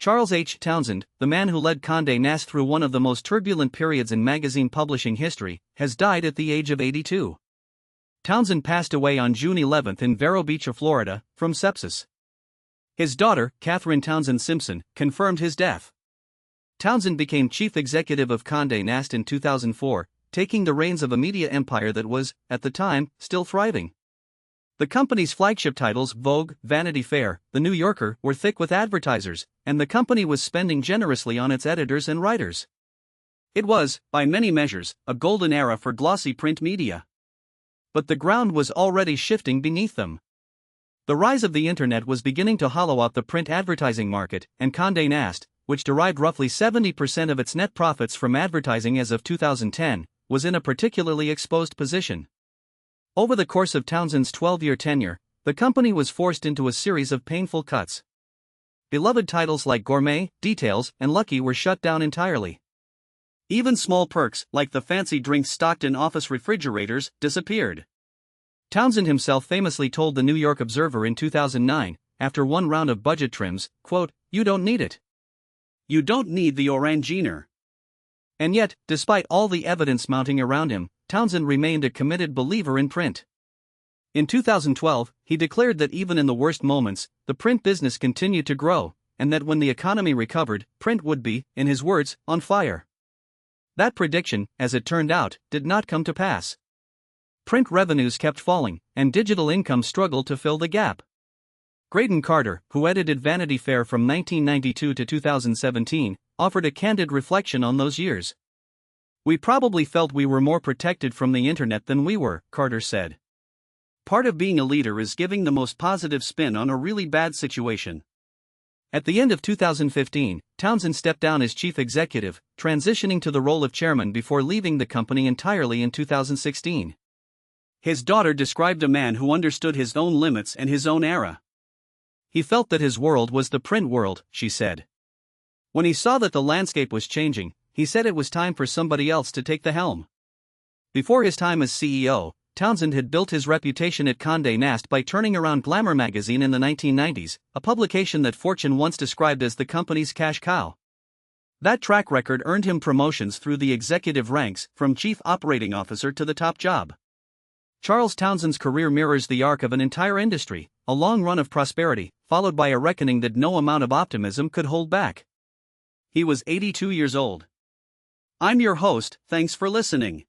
Charles H. Townsend, the man who led Condé Nast through one of the most turbulent periods in magazine publishing history, has died at the age of 82. Townsend passed away on June 11 in Vero Beach, Florida, from sepsis. His daughter, Catherine Townsend Simpson, confirmed his death. Townsend became chief executive of Condé Nast in 2004, taking the reins of a media empire that was, at the time, still thriving. The company's flagship titles, Vogue, Vanity Fair, The New Yorker, were thick with advertisers, and the company was spending generously on its editors and writers. It was, by many measures, a golden era for glossy print media. But the ground was already shifting beneath them. The rise of the internet was beginning to hollow out the print advertising market, and Condé Nast, which derived roughly 70% of its net profits from advertising as of 2010, was in a particularly exposed position. Over the course of Townsend's 12-year tenure, the company was forced into a series of painful cuts. Beloved titles like Gourmet, Details, and Lucky were shut down entirely. Even small perks, like the fancy drinks stocked in office refrigerators, disappeared. Townsend himself famously told the New York Observer in 2009, after one round of budget trims, quote, "You don't need it. You don't need the Oranginer." And yet, despite all the evidence mounting around him, Townsend remained a committed believer in print. In 2012, he declared that even in the worst moments, the print business continued to grow, and that when the economy recovered, print would be, in his words, on fire. That prediction, as it turned out, did not come to pass. Print revenues kept falling, and digital income struggled to fill the gap. Graydon Carter, who edited Vanity Fair from 1992 to 2017, offered a candid reflection on those years. "We probably felt we were more protected from the internet than we were," Carter said. "Part of being a leader is giving the most positive spin on a really bad situation." At the end of 2015, Townsend stepped down as chief executive, transitioning to the role of chairman before leaving the company entirely in 2016. His daughter described a man who understood his own limits and his own era. "He felt that his world was the print world," she said. When he saw that the landscape was changing, he said it was time for somebody else to take the helm. Before his time as CEO, Townsend had built his reputation at Condé Nast by turning around Glamour magazine in the 1990s, a publication that Fortune once described as the company's cash cow. That track record earned him promotions through the executive ranks, from chief operating officer to the top job. Charles Townsend's career mirrors the arc of an entire industry, a long run of prosperity, followed by a reckoning that no amount of optimism could hold back. He was 82 years old. I'm your host, thanks for listening.